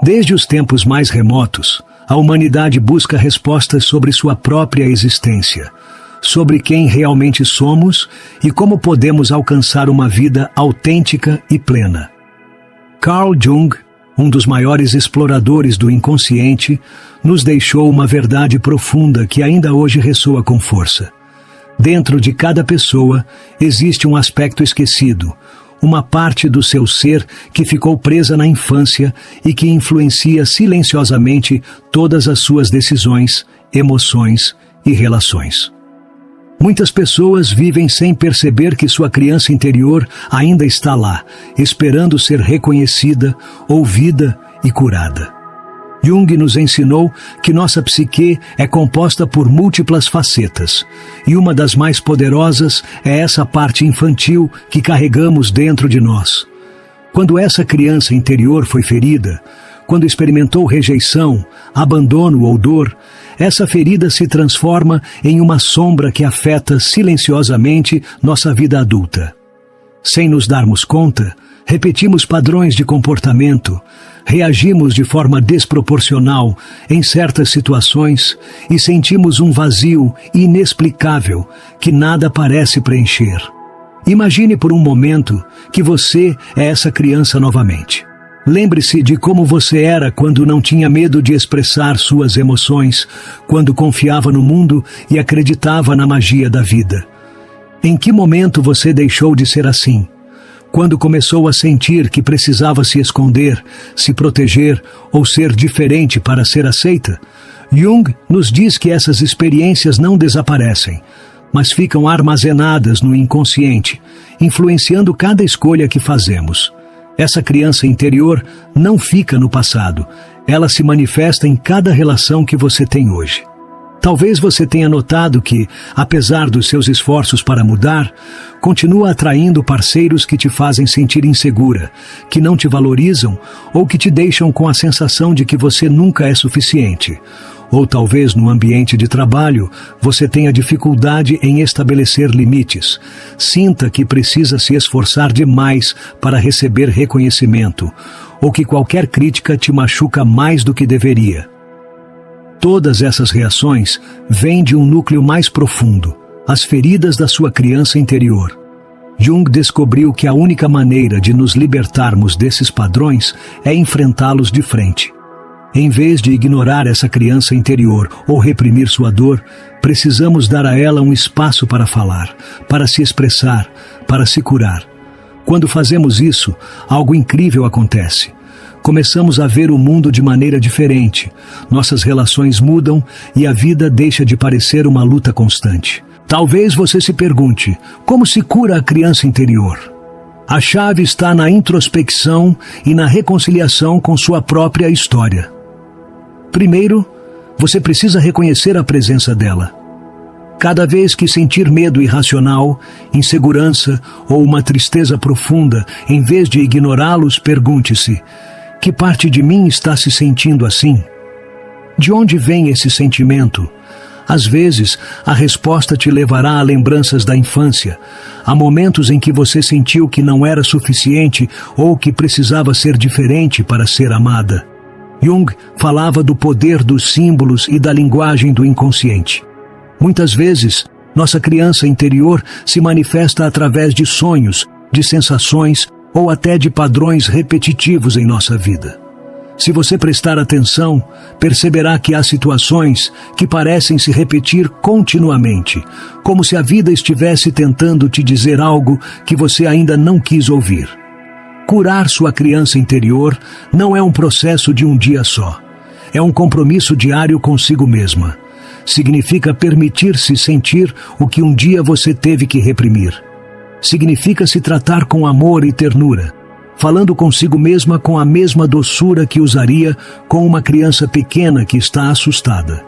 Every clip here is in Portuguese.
Desde os tempos mais remotos, a humanidade busca respostas sobre sua própria existência, sobre quem realmente somos e como podemos alcançar uma vida autêntica e plena. Carl Jung, um dos maiores exploradores do inconsciente, nos deixou uma verdade profunda que ainda hoje ressoa com força. Dentro de cada pessoa existe um aspecto esquecido, uma parte do seu ser que ficou presa na infância e que influencia silenciosamente todas as suas decisões, emoções e relações. Muitas pessoas vivem sem perceber que sua criança interior ainda está lá, esperando ser reconhecida, ouvida e curada. Jung nos ensinou que nossa psique é composta por múltiplas facetas, e uma das mais poderosas é essa parte infantil que carregamos dentro de nós. Quando essa criança interior foi ferida, quando experimentou rejeição, abandono ou dor, essa ferida se transforma em uma sombra que afeta silenciosamente nossa vida adulta. Sem nos darmos conta, repetimos padrões de comportamento, reagimos de forma desproporcional em certas situações e sentimos um vazio inexplicável que nada parece preencher. Imagine por um momento que você é essa criança novamente. Lembre-se de como você era quando não tinha medo de expressar suas emoções, quando confiava no mundo e acreditava na magia da vida. Em que momento você deixou de ser assim? Quando começou a sentir que precisava se esconder, se proteger ou ser diferente para ser aceita? Jung nos diz que essas experiências não desaparecem, mas ficam armazenadas no inconsciente, influenciando cada escolha que fazemos. Essa criança interior não fica no passado, ela se manifesta em cada relação que você tem hoje. Talvez você tenha notado que, apesar dos seus esforços para mudar, continua atraindo parceiros que te fazem sentir insegura, que não te valorizam ou que te deixam com a sensação de que você nunca é suficiente. Ou talvez no ambiente de trabalho você tenha dificuldade em estabelecer limites. Sinta que precisa se esforçar demais para receber reconhecimento, ou que qualquer crítica te machuca mais do que deveria. Todas essas reações vêm de um núcleo mais profundo, as feridas da sua criança interior. Jung descobriu que a única maneira de nos libertarmos desses padrões é enfrentá-los de frente. Em vez de ignorar essa criança interior ou reprimir sua dor, precisamos dar a ela um espaço para falar, para se expressar, para se curar. Quando fazemos isso, algo incrível acontece. Começamos a ver o mundo de maneira diferente, nossas relações mudam e a vida deixa de parecer uma luta constante. Talvez você se pergunte, como se cura a criança interior? A chave está na introspecção e na reconciliação com sua própria história. Primeiro, você precisa reconhecer a presença dela. Cada vez que sentir medo irracional, insegurança ou uma tristeza profunda, em vez de ignorá-los, pergunte-se: que parte de mim está se sentindo assim? De onde vem esse sentimento? Às vezes, a resposta te levará a lembranças da infância, a momentos em que você sentiu que não era suficiente ou que precisava ser diferente para ser amada. Jung falava do poder dos símbolos e da linguagem do inconsciente. Muitas vezes, nossa criança interior se manifesta através de sonhos, de sensações ou até de padrões repetitivos em nossa vida. Se você prestar atenção, perceberá que há situações que parecem se repetir continuamente, como se a vida estivesse tentando te dizer algo que você ainda não quis ouvir. Curar sua criança interior não é um processo de um dia só. É um compromisso diário consigo mesma. Significa permitir-se sentir o que um dia você teve que reprimir. Significa se tratar com amor e ternura, falando consigo mesma com a mesma doçura que usaria com uma criança pequena que está assustada.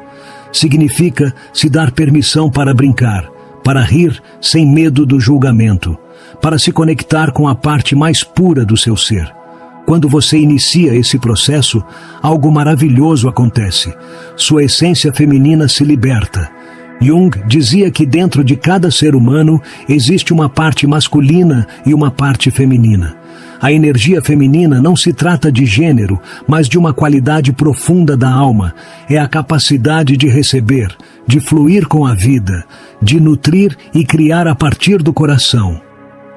Significa se dar permissão para brincar, para rir sem medo do julgamento, para se conectar com a parte mais pura do seu ser. Quando você inicia esse processo, algo maravilhoso acontece. Sua essência feminina se liberta. Jung dizia que dentro de cada ser humano existe uma parte masculina e uma parte feminina. A energia feminina não se trata de gênero, mas de uma qualidade profunda da alma. É a capacidade de receber, de fluir com a vida, de nutrir e criar a partir do coração.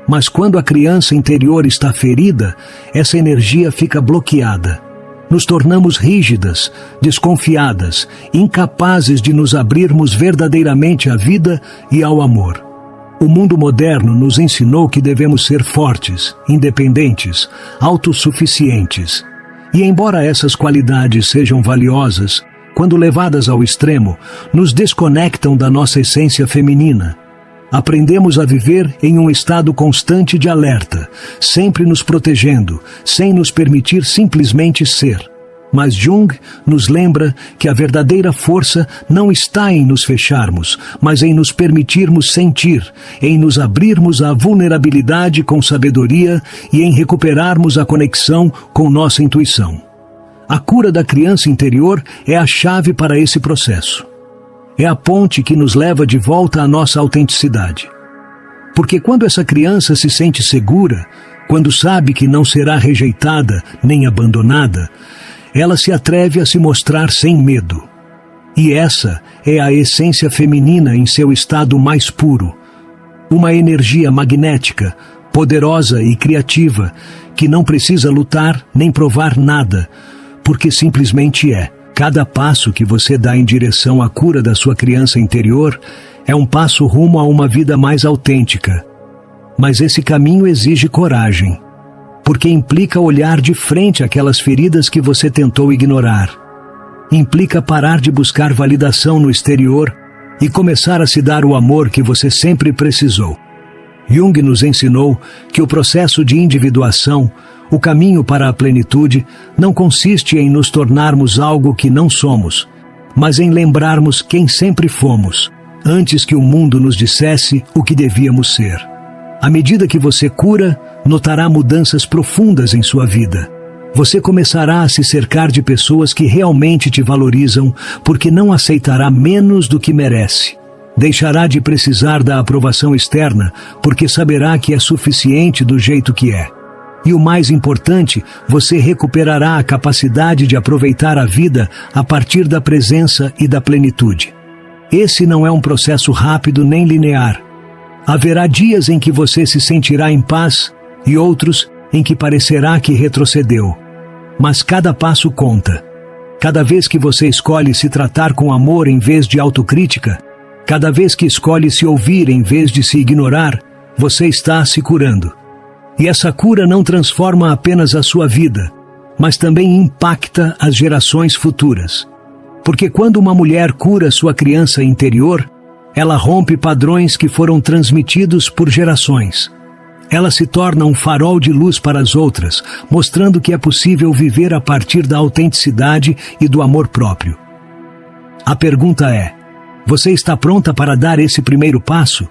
Mas quando a criança interior está ferida, essa energia fica bloqueada. Nos tornamos rígidas, desconfiadas, incapazes de nos abrirmos verdadeiramente à vida e ao amor. O mundo moderno nos ensinou que devemos ser fortes, independentes, autossuficientes. E embora essas qualidades sejam valiosas, quando levadas ao extremo, nos desconectam da nossa essência feminina. Aprendemos a viver em um estado constante de alerta, sempre nos protegendo, sem nos permitir simplesmente ser. Mas Jung nos lembra que a verdadeira força não está em nos fecharmos, mas em nos permitirmos sentir, em nos abrirmos à vulnerabilidade com sabedoria e em recuperarmos a conexão com nossa intuição. A cura da criança interior é a chave para esse processo. É a ponte que nos leva de volta à nossa autenticidade. Porque quando essa criança se sente segura, quando sabe que não será rejeitada nem abandonada, ela se atreve a se mostrar sem medo. E essa é a essência feminina em seu estado mais puro. Uma energia magnética, poderosa e criativa, que não precisa lutar nem provar nada, porque simplesmente é. Cada passo que você dá em direção à cura da sua criança interior é um passo rumo a uma vida mais autêntica. Mas esse caminho exige coragem, porque implica olhar de frente aquelas feridas que você tentou ignorar. Implica parar de buscar validação no exterior e começar a se dar o amor que você sempre precisou. Jung nos ensinou que o processo de individuação, o caminho para a plenitude, não consiste em nos tornarmos algo que não somos, mas em lembrarmos quem sempre fomos, antes que o mundo nos dissesse o que devíamos ser. À medida que você cura, notará mudanças profundas em sua vida. Você começará a se cercar de pessoas que realmente te valorizam, porque não aceitará menos do que merece. Deixará de precisar da aprovação externa, porque saberá que é suficiente do jeito que é. E o mais importante, você recuperará a capacidade de aproveitar a vida a partir da presença e da plenitude. Esse não é um processo rápido nem linear. Haverá dias em que você se sentirá em paz e outros em que parecerá que retrocedeu. Mas cada passo conta. Cada vez que você escolhe se tratar com amor em vez de autocrítica, cada vez que escolhe se ouvir em vez de se ignorar, você está se curando. E essa cura não transforma apenas a sua vida, mas também impacta as gerações futuras. Porque quando uma mulher cura sua criança interior, ela rompe padrões que foram transmitidos por gerações. Ela se torna um farol de luz para as outras, mostrando que é possível viver a partir da autenticidade e do amor próprio. A pergunta é: você está pronta para dar esse primeiro passo?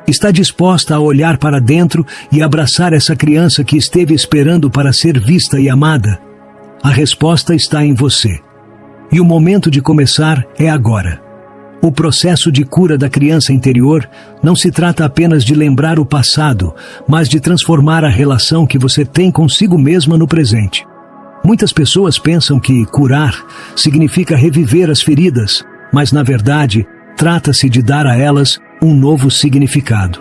Está disposta a olhar para dentro e abraçar essa criança que esteve esperando para ser vista e amada? A resposta está em você. E o momento de começar é agora. O processo de cura da criança interior não se trata apenas de lembrar o passado, mas de transformar a relação que você tem consigo mesma no presente. Muitas pessoas pensam que curar significa reviver as feridas, mas na verdade, trata-se de dar a elas um novo significado.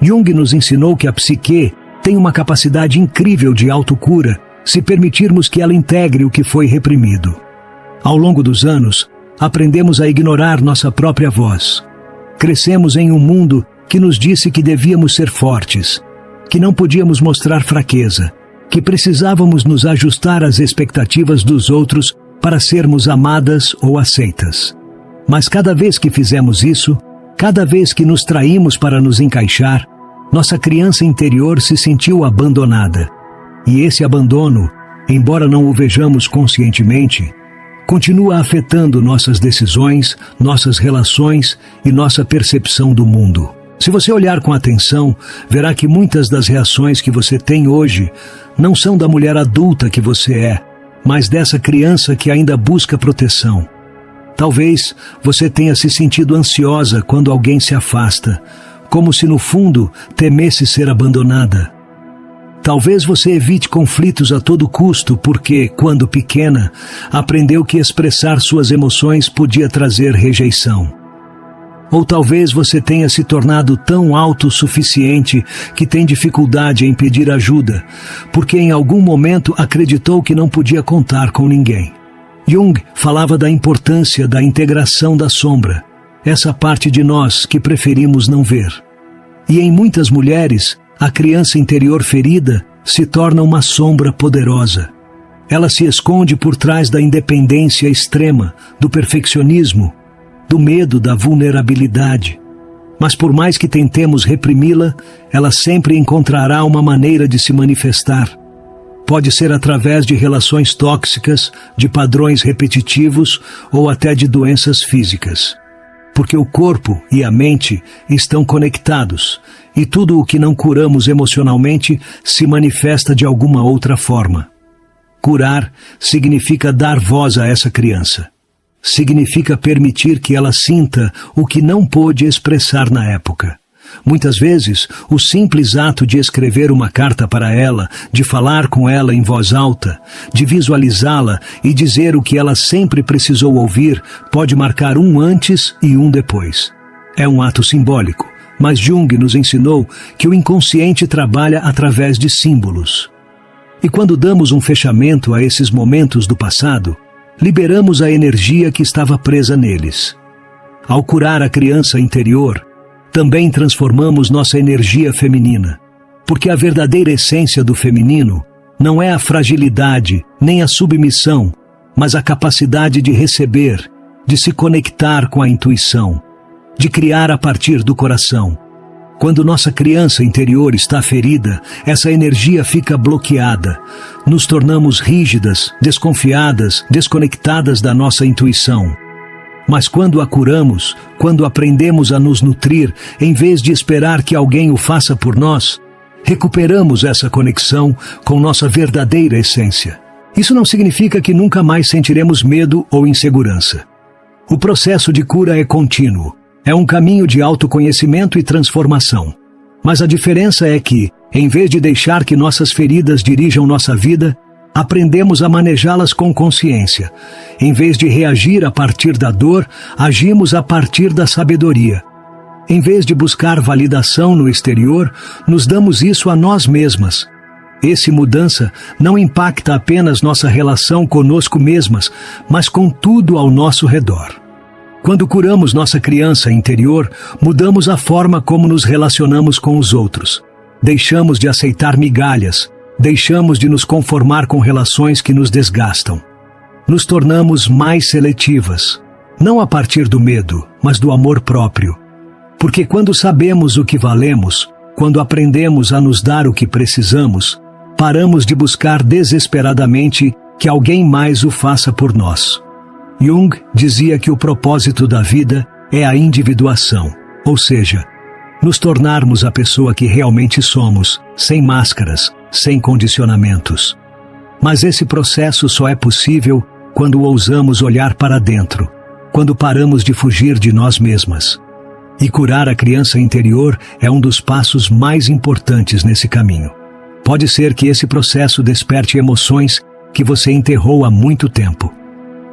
Jung nos ensinou que a psique tem uma capacidade incrível de autocura, se permitirmos que ela integre o que foi reprimido. Ao longo dos anos, aprendemos a ignorar nossa própria voz. Crescemos em um mundo que nos disse que devíamos ser fortes, que não podíamos mostrar fraqueza, que precisávamos nos ajustar às expectativas dos outros para sermos amadas ou aceitas. Mas cada vez que fizemos isso, cada vez que nos traímos para nos encaixar, nossa criança interior se sentiu abandonada. E esse abandono, embora não o vejamos conscientemente, continua afetando nossas decisões, nossas relações e nossa percepção do mundo. Se você olhar com atenção, verá que muitas das reações que você tem hoje não são da mulher adulta que você é, mas dessa criança que ainda busca proteção. Talvez você tenha se sentido ansiosa quando alguém se afasta, como se no fundo temesse ser abandonada. Talvez você evite conflitos a todo custo porque, quando pequena, aprendeu que expressar suas emoções podia trazer rejeição. Ou talvez você tenha se tornado tão autossuficiente que tem dificuldade em pedir ajuda, porque em algum momento acreditou que não podia contar com ninguém. Jung falava da importância da integração da sombra, essa parte de nós que preferimos não ver. E em muitas mulheres, a criança interior ferida se torna uma sombra poderosa. Ela se esconde por trás da independência extrema, do perfeccionismo, do medo da vulnerabilidade. Mas por mais que tentemos reprimi-la, ela sempre encontrará uma maneira de se manifestar. Pode ser através de relações tóxicas, de padrões repetitivos ou até de doenças físicas. Porque o corpo e a mente estão conectados, e tudo o que não curamos emocionalmente se manifesta de alguma outra forma. Curar significa dar voz a essa criança. Significa permitir que ela sinta o que não pôde expressar na época. Muitas vezes, o simples ato de escrever uma carta para ela, de falar com ela em voz alta, de visualizá-la e dizer o que ela sempre precisou ouvir, pode marcar um antes e um depois. É um ato simbólico, mas Jung nos ensinou que o inconsciente trabalha através de símbolos. E quando damos um fechamento a esses momentos do passado, liberamos a energia que estava presa neles. Ao curar a criança interior, também transformamos nossa energia feminina, porque a verdadeira essência do feminino não é a fragilidade nem a submissão, mas a capacidade de receber, de se conectar com a intuição, de criar a partir do coração. Quando nossa criança interior está ferida, essa energia fica bloqueada. Nos tornamos rígidas, desconfiadas, desconectadas da nossa intuição. Mas quando a curamos, quando aprendemos a nos nutrir, em vez de esperar que alguém o faça por nós, recuperamos essa conexão com nossa verdadeira essência. Isso não significa que nunca mais sentiremos medo ou insegurança. O processo de cura é contínuo. É um caminho de autoconhecimento e transformação. Mas a diferença é que, em vez de deixar que nossas feridas dirijam nossa vida, aprendemos a manejá-las com consciência. Em vez de reagir a partir da dor, agimos a partir da sabedoria. Em vez de buscar validação no exterior, nos damos isso a nós mesmas. Essa mudança não impacta apenas nossa relação conosco mesmas, mas com tudo ao nosso redor. Quando curamos nossa criança interior, mudamos a forma como nos relacionamos com os outros. Deixamos de aceitar migalhas, deixamos de nos conformar com relações que nos desgastam. Nos tornamos mais seletivas, não a partir do medo, mas do amor próprio. Porque quando sabemos o que valemos, quando aprendemos a nos dar o que precisamos, paramos de buscar desesperadamente que alguém mais o faça por nós. Jung dizia que o propósito da vida é a individuação, ou seja, nos tornarmos a pessoa que realmente somos, sem máscaras, sem condicionamentos. Mas esse processo só é possível quando ousamos olhar para dentro, quando paramos de fugir de nós mesmas. E curar a criança interior é um dos passos mais importantes nesse caminho. Pode ser que esse processo desperte emoções que você enterrou há muito tempo.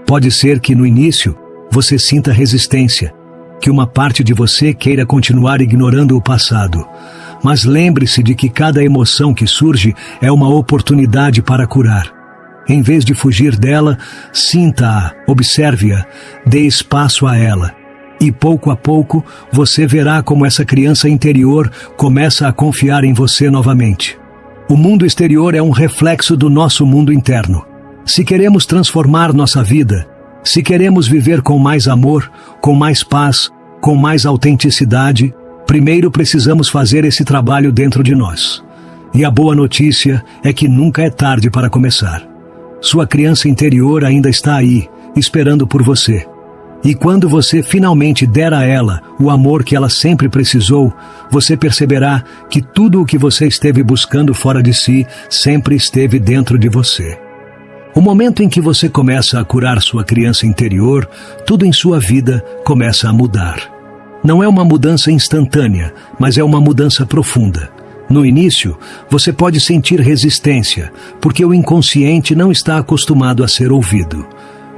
Pode ser que no início você sinta resistência, que uma parte de você queira continuar ignorando o passado. Mas lembre-se de que cada emoção que surge é uma oportunidade para curar. Em vez de fugir dela, sinta-a, observe-a, dê espaço a ela. E pouco a pouco você verá como essa criança interior começa a confiar em você novamente. O mundo exterior é um reflexo do nosso mundo interno. Se queremos transformar nossa vida, se queremos viver com mais amor, com mais paz, com mais autenticidade, primeiro precisamos fazer esse trabalho dentro de nós. E a boa notícia é que nunca é tarde para começar. Sua criança interior ainda está aí, esperando por você. E quando você finalmente der a ela o amor que ela sempre precisou, você perceberá que tudo o que você esteve buscando fora de si sempre esteve dentro de você. O momento em que você começa a curar sua criança interior, tudo em sua vida começa a mudar. Não é uma mudança instantânea, mas é uma mudança profunda. No início, você pode sentir resistência, porque o inconsciente não está acostumado a ser ouvido.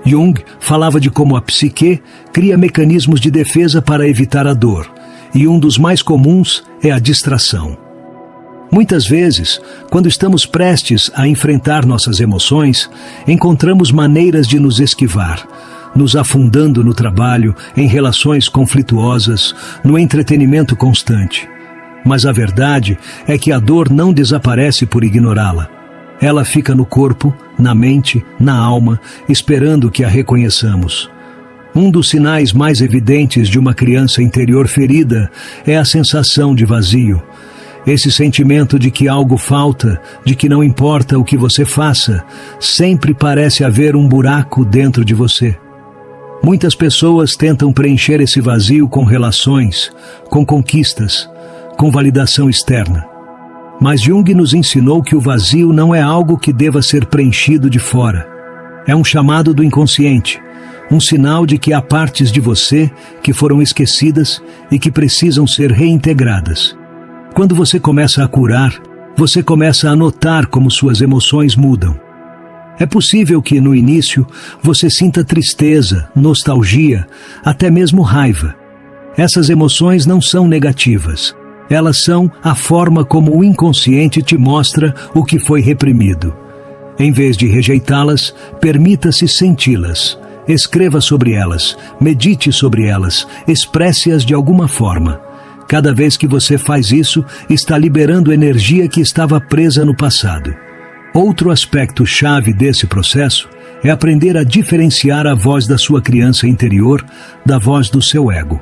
Jung falava de como a psique cria mecanismos de defesa para evitar a dor, e um dos mais comuns é a distração. Muitas vezes, quando estamos prestes a enfrentar nossas emoções, encontramos maneiras de nos esquivar, nos afundando no trabalho, em relações conflituosas, no entretenimento constante. Mas a verdade é que a dor não desaparece por ignorá-la. Ela fica no corpo, na mente, na alma, esperando que a reconheçamos. Um dos sinais mais evidentes de uma criança interior ferida é a sensação de vazio. Esse sentimento de que algo falta, de que não importa o que você faça, sempre parece haver um buraco dentro de você. Muitas pessoas tentam preencher esse vazio com relações, com conquistas, com validação externa. Mas Jung nos ensinou que o vazio não é algo que deva ser preenchido de fora. É um chamado do inconsciente, um sinal de que há partes de você que foram esquecidas e que precisam ser reintegradas. Quando você começa a curar, você começa a notar como suas emoções mudam. É possível que, no início, você sinta tristeza, nostalgia, até mesmo raiva. Essas emoções não são negativas. Elas são a forma como o inconsciente te mostra o que foi reprimido. Em vez de rejeitá-las, permita-se senti-las. Escreva sobre elas, medite sobre elas, expresse-as de alguma forma. Cada vez que você faz isso, está liberando energia que estava presa no passado. Outro aspecto chave desse processo é aprender a diferenciar a voz da sua criança interior da voz do seu ego.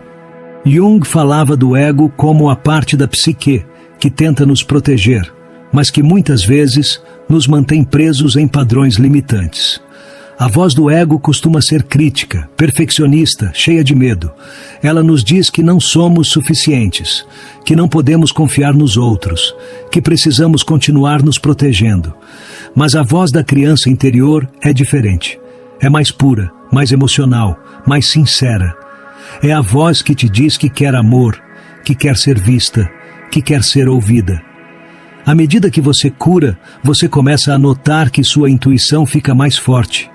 Jung falava do ego como a parte da psique que tenta nos proteger, mas que muitas vezes nos mantém presos em padrões limitantes. A voz do ego costuma ser crítica, perfeccionista, cheia de medo. Ela nos diz que não somos suficientes, que não podemos confiar nos outros, que precisamos continuar nos protegendo. Mas a voz da criança interior é diferente. É mais pura, mais emocional, mais sincera. É a voz que te diz que quer amor, que quer ser vista, que quer ser ouvida. À medida que você cura, você começa a notar que sua intuição fica mais forte.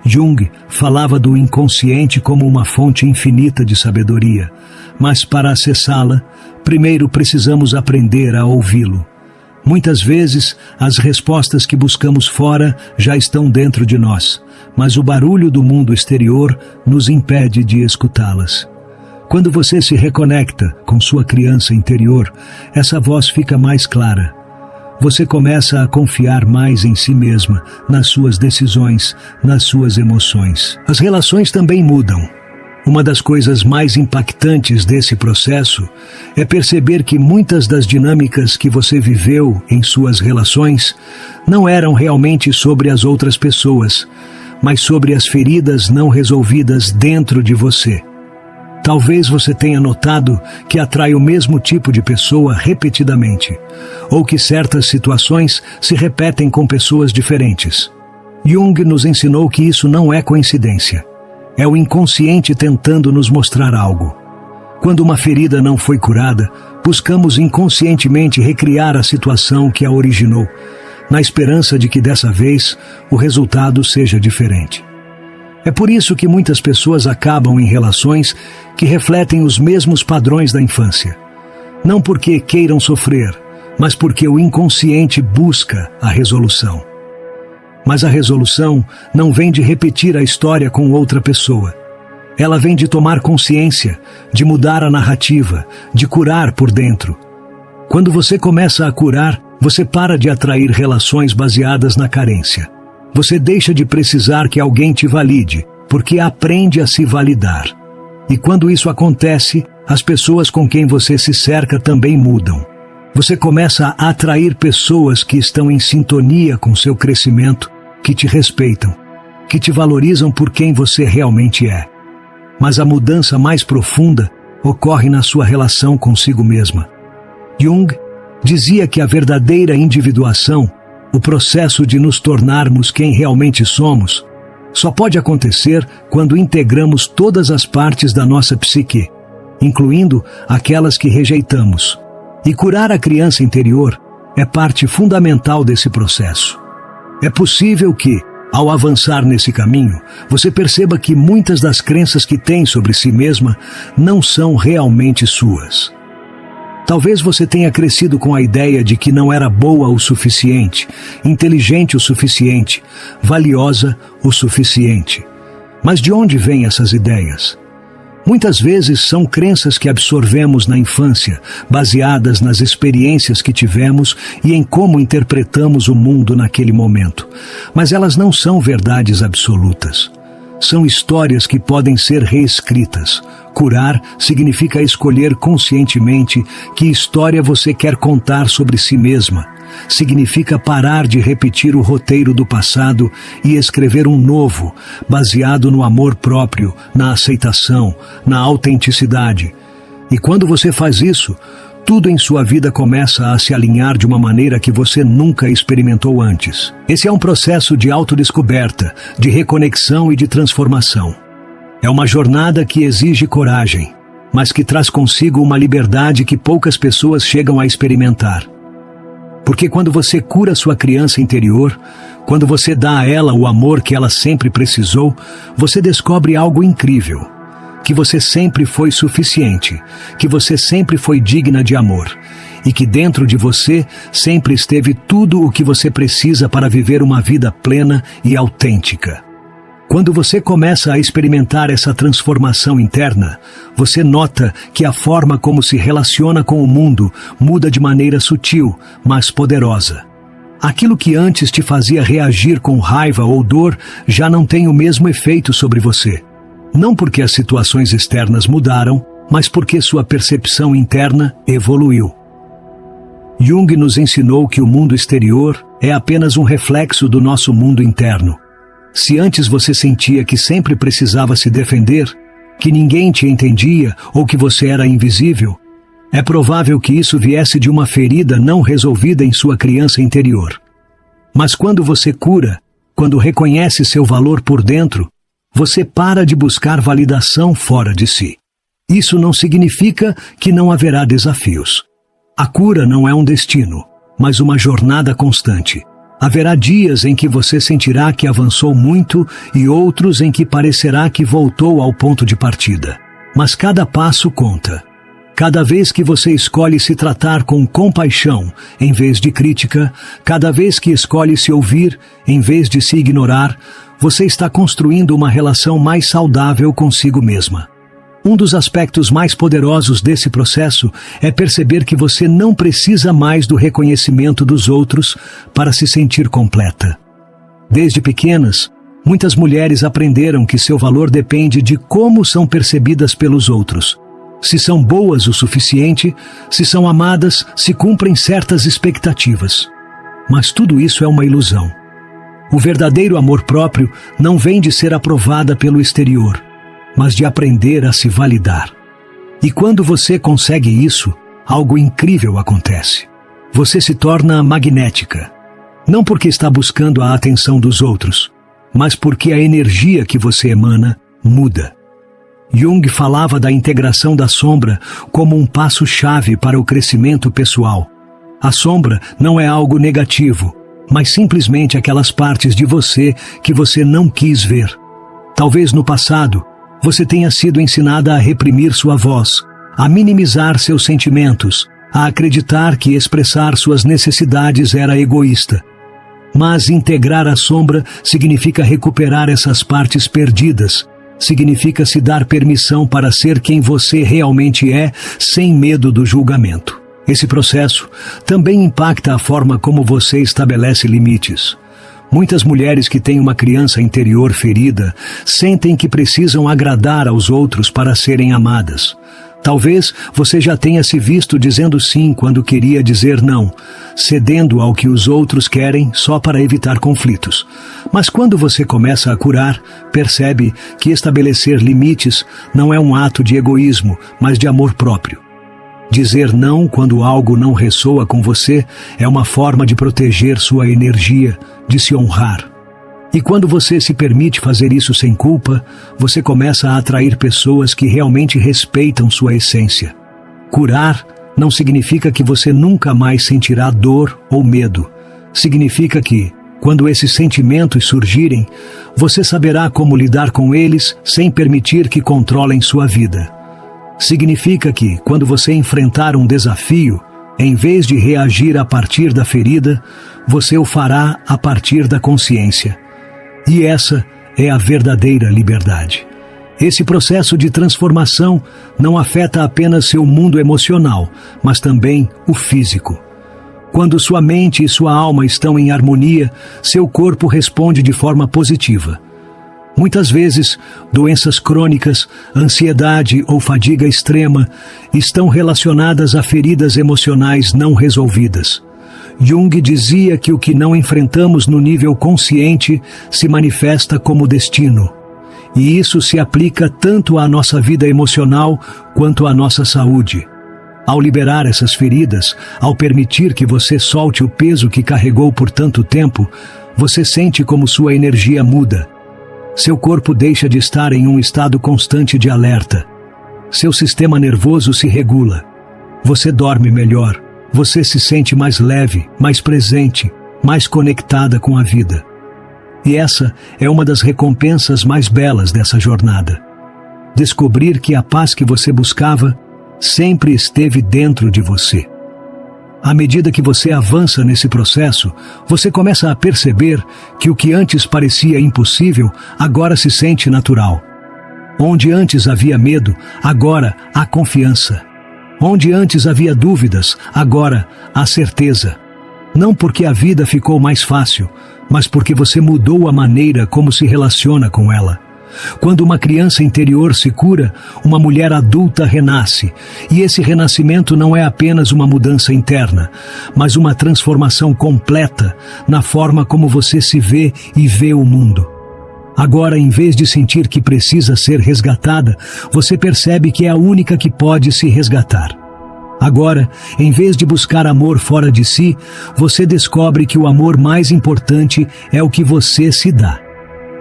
Jung falava do inconsciente como uma fonte infinita de sabedoria, mas para acessá-la, primeiro precisamos aprender a ouvi-lo. Muitas vezes, as respostas que buscamos fora já estão dentro de nós, mas o barulho do mundo exterior nos impede de escutá-las. Quando você se reconecta com sua criança interior, essa voz fica mais clara. Você começa a confiar mais em si mesma, nas suas decisões, nas suas emoções. As relações também mudam. Uma das coisas mais impactantes desse processo é perceber que muitas das dinâmicas que você viveu em suas relações não eram realmente sobre as outras pessoas, mas sobre as feridas não resolvidas dentro de você. Talvez você tenha notado que atrai o mesmo tipo de pessoa repetidamente, ou que certas situações se repetem com pessoas diferentes. Jung nos ensinou que isso não é coincidência. É o inconsciente tentando nos mostrar algo. Quando uma ferida não foi curada, buscamos inconscientemente recriar a situação que a originou, na esperança de que dessa vez o resultado seja diferente. É por isso que muitas pessoas acabam em relações que refletem os mesmos padrões da infância. Não porque queiram sofrer, mas porque o inconsciente busca a resolução. Mas a resolução não vem de repetir a história com outra pessoa. Ela vem de tomar consciência, de mudar a narrativa, de curar por dentro. Quando você começa a curar, você para de atrair relações baseadas na carência. Você deixa de precisar que alguém te valide, porque aprende a se validar. E quando isso acontece, as pessoas com quem você se cerca também mudam. Você começa a atrair pessoas que estão em sintonia com seu crescimento, que te respeitam, que te valorizam por quem você realmente é. Mas a mudança mais profunda ocorre na sua relação consigo mesma. Jung dizia que a verdadeira individuação, o processo de nos tornarmos quem realmente somos, só pode acontecer quando integramos todas as partes da nossa psique, incluindo aquelas que rejeitamos. E curar a criança interior é parte fundamental desse processo. É possível que, ao avançar nesse caminho, você perceba que muitas das crenças que tem sobre si mesma não são realmente suas. Talvez você tenha crescido com a ideia de que não era boa o suficiente, inteligente o suficiente, valiosa o suficiente. Mas de onde vêm essas ideias? Muitas vezes são crenças que absorvemos na infância, baseadas nas experiências que tivemos e em como interpretamos o mundo naquele momento. Mas elas não são verdades absolutas. São histórias que podem ser reescritas. Curar significa escolher conscientemente que história você quer contar sobre si mesma. Significa parar de repetir o roteiro do passado e escrever um novo, baseado no amor próprio, na aceitação, na autenticidade. E quando você faz isso, tudo em sua vida começa a se alinhar de uma maneira que você nunca experimentou antes. Esse é um processo de autodescoberta, de reconexão e de transformação. É uma jornada que exige coragem, mas que traz consigo uma liberdade que poucas pessoas chegam a experimentar. Porque quando você cura sua criança interior, quando você dá a ela o amor que ela sempre precisou, você descobre algo incrível. Que você sempre foi suficiente, que você sempre foi digna de amor, e que dentro de você sempre esteve tudo o que você precisa para viver uma vida plena e autêntica. Quando você começa a experimentar essa transformação interna, você nota que a forma como se relaciona com o mundo muda de maneira sutil, mas poderosa. Aquilo que antes te fazia reagir com raiva ou dor já não tem o mesmo efeito sobre você. Não porque as situações externas mudaram, mas porque sua percepção interna evoluiu. Jung nos ensinou que o mundo exterior é apenas um reflexo do nosso mundo interno. Se antes você sentia que sempre precisava se defender, que ninguém te entendia ou que você era invisível, é provável que isso viesse de uma ferida não resolvida em sua criança interior. Mas quando você cura, quando reconhece seu valor por dentro, você para de buscar validação fora de si. Isso não significa que não haverá desafios. A cura não é um destino, mas uma jornada constante. Haverá dias em que você sentirá que avançou muito e outros em que parecerá que voltou ao ponto de partida. Mas cada passo conta. Cada vez que você escolhe se tratar com compaixão, em vez de crítica, cada vez que escolhe se ouvir, em vez de se ignorar, você está construindo uma relação mais saudável consigo mesma. Um dos aspectos mais poderosos desse processo é perceber que você não precisa mais do reconhecimento dos outros para se sentir completa. Desde pequenas, muitas mulheres aprenderam que seu valor depende de como são percebidas pelos outros. Se são boas o suficiente, se são amadas, se cumprem certas expectativas. Mas tudo isso é uma ilusão. O verdadeiro amor próprio não vem de ser aprovada pelo exterior, mas de aprender a se validar. E quando você consegue isso, algo incrível acontece. Você se torna magnética. Não porque está buscando a atenção dos outros, mas porque a energia que você emana muda. Jung falava da integração da sombra como um passo-chave para o crescimento pessoal. A sombra não é algo negativo, mas simplesmente aquelas partes de você que você não quis ver. Talvez no passado, você tenha sido ensinada a reprimir sua voz, a minimizar seus sentimentos, a acreditar que expressar suas necessidades era egoísta. Mas integrar a sombra significa recuperar essas partes perdidas, significa se dar permissão para ser quem você realmente é, sem medo do julgamento. Esse processo também impacta a forma como você estabelece limites. Muitas mulheres que têm uma criança interior ferida sentem que precisam agradar aos outros para serem amadas. Talvez você já tenha se visto dizendo sim quando queria dizer não, cedendo ao que os outros querem só para evitar conflitos. Mas quando você começa a curar, percebe que estabelecer limites não é um ato de egoísmo, mas de amor próprio. Dizer não quando algo não ressoa com você é uma forma de proteger sua energia, de se honrar. E quando você se permite fazer isso sem culpa, você começa a atrair pessoas que realmente respeitam sua essência. Curar não significa que você nunca mais sentirá dor ou medo. Significa que, quando esses sentimentos surgirem, você saberá como lidar com eles sem permitir que controlem sua vida. Significa que, quando você enfrentar um desafio, em vez de reagir a partir da ferida, você o fará a partir da consciência. E essa é a verdadeira liberdade. Esse processo de transformação não afeta apenas seu mundo emocional, mas também o físico. Quando sua mente e sua alma estão em harmonia, seu corpo responde de forma positiva. Muitas vezes, doenças crônicas, ansiedade ou fadiga extrema estão relacionadas a feridas emocionais não resolvidas. Jung dizia que o que não enfrentamos no nível consciente se manifesta como destino. E isso se aplica tanto à nossa vida emocional quanto à nossa saúde. Ao liberar essas feridas, ao permitir que você solte o peso que carregou por tanto tempo, você sente como sua energia muda. Seu corpo deixa de estar em um estado constante de alerta. Seu sistema nervoso se regula. Você dorme melhor. Você se sente mais leve, mais presente, mais conectada com a vida. E essa é uma das recompensas mais belas dessa jornada. Descobrir que a paz que você buscava sempre esteve dentro de você. À medida que você avança nesse processo, você começa a perceber que o que antes parecia impossível, agora se sente natural. Onde antes havia medo, agora há confiança. Onde antes havia dúvidas, agora há certeza. Não porque a vida ficou mais fácil, mas porque você mudou a maneira como se relaciona com ela. Quando uma criança interior se cura, uma mulher adulta renasce. E esse renascimento não é apenas uma mudança interna, mas uma transformação completa na forma como você se vê e vê o mundo. Agora, em vez de sentir que precisa ser resgatada, você percebe que é a única que pode se resgatar. Agora, em vez de buscar amor fora de si, você descobre que o amor mais importante é o que você se dá.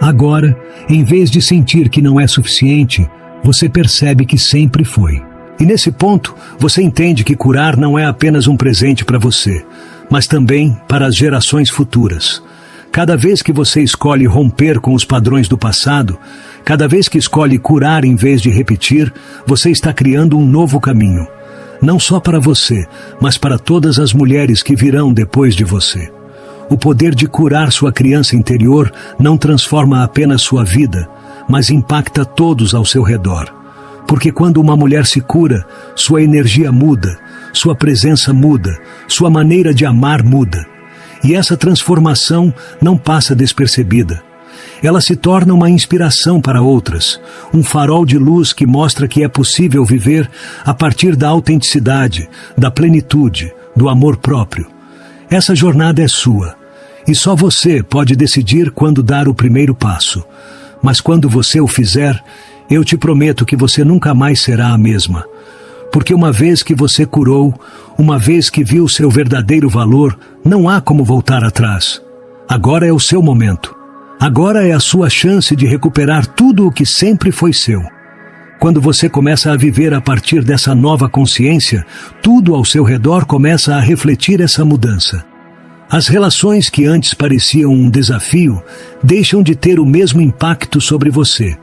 Agora, em vez de sentir que não é suficiente, você percebe que sempre foi. E nesse ponto, você entende que curar não é apenas um presente para você, mas também para as gerações futuras. Cada vez que você escolhe romper com os padrões do passado, cada vez que escolhe curar em vez de repetir, você está criando um novo caminho. Não só para você, mas para todas as mulheres que virão depois de você. O poder de curar sua criança interior não transforma apenas sua vida, mas impacta todos ao seu redor. Porque quando uma mulher se cura, sua energia muda, sua presença muda, sua maneira de amar muda. E essa transformação não passa despercebida. Ela se torna uma inspiração para outras, um farol de luz que mostra que é possível viver a partir da autenticidade, da plenitude, do amor próprio. Essa jornada é sua, e só você pode decidir quando dar o primeiro passo. Mas quando você o fizer, eu te prometo que você nunca mais será a mesma. Porque uma vez que você curou, uma vez que viu seu verdadeiro valor, não há como voltar atrás. Agora é o seu momento. Agora é a sua chance de recuperar tudo o que sempre foi seu. Quando você começa a viver a partir dessa nova consciência, tudo ao seu redor começa a refletir essa mudança. As relações que antes pareciam um desafio deixam de ter o mesmo impacto sobre você.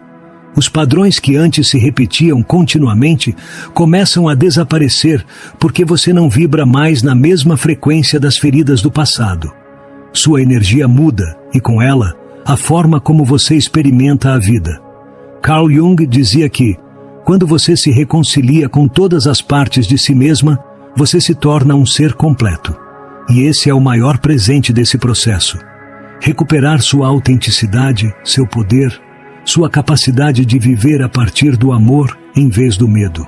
Os padrões que antes se repetiam continuamente começam a desaparecer porque você não vibra mais na mesma frequência das feridas do passado. Sua energia muda e, com ela, a forma como você experimenta a vida. Carl Jung dizia que, quando você se reconcilia com todas as partes de si mesma, você se torna um ser completo. E esse é o maior presente desse processo. Recuperar sua autenticidade, seu poder, sua capacidade de viver a partir do amor em vez do medo.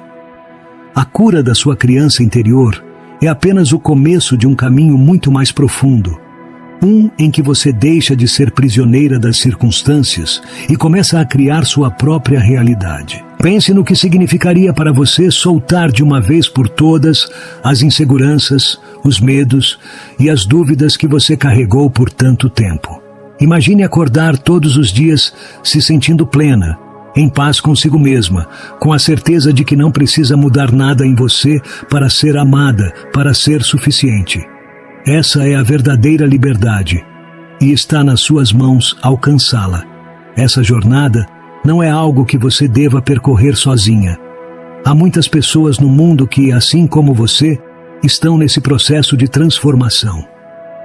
A cura da sua criança interior é apenas o começo de um caminho muito mais profundo. Um em que você deixa de ser prisioneira das circunstâncias e começa a criar sua própria realidade. Pense no que significaria para você soltar de uma vez por todas as inseguranças, os medos e as dúvidas que você carregou por tanto tempo. Imagine acordar todos os dias se sentindo plena, em paz consigo mesma, com a certeza de que não precisa mudar nada em você para ser amada, para ser suficiente. Essa é a verdadeira liberdade, e está nas suas mãos alcançá-la. Essa jornada não é algo que você deva percorrer sozinha. Há muitas pessoas no mundo que, assim como você, estão nesse processo de transformação.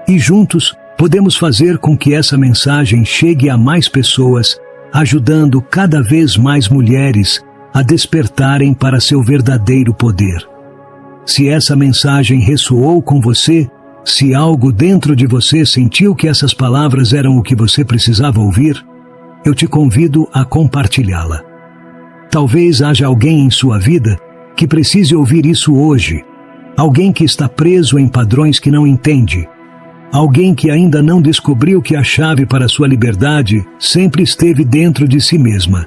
E juntos podemos fazer com que essa mensagem chegue a mais pessoas, ajudando cada vez mais mulheres a despertarem para seu verdadeiro poder. Se essa mensagem ressoou com você, se algo dentro de você sentiu que essas palavras eram o que você precisava ouvir, eu te convido a compartilhá-la. Talvez haja alguém em sua vida que precise ouvir isso hoje, alguém que está preso em padrões que não entende, alguém que ainda não descobriu que a chave para sua liberdade sempre esteve dentro de si mesma.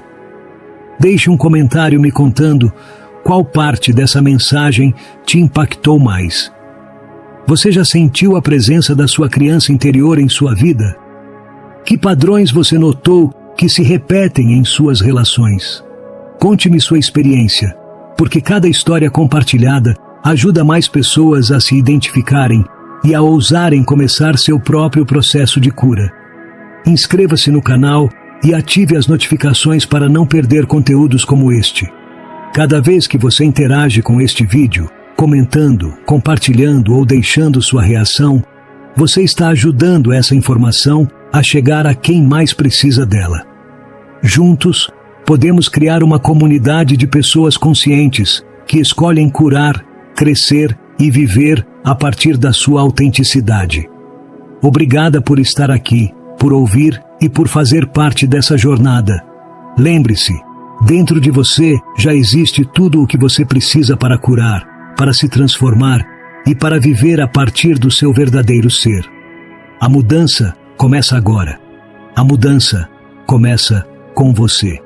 Deixe um comentário me contando qual parte dessa mensagem te impactou mais. Você já sentiu a presença da sua criança interior em sua vida? Que padrões você notou que se repetem em suas relações? Conte-me sua experiência, porque cada história compartilhada ajuda mais pessoas a se identificarem e a ousarem começar seu próprio processo de cura. Inscreva-se no canal e ative as notificações para não perder conteúdos como este. Cada vez que você interage com este vídeo, comentando, compartilhando ou deixando sua reação, você está ajudando essa informação a chegar a quem mais precisa dela. Juntos, podemos criar uma comunidade de pessoas conscientes que escolhem curar, crescer e viver a partir da sua autenticidade. Obrigada por estar aqui, por ouvir e por fazer parte dessa jornada. Lembre-se, dentro de você já existe tudo o que você precisa para curar, para se transformar e para viver a partir do seu verdadeiro ser. A mudança começa agora. A mudança começa com você.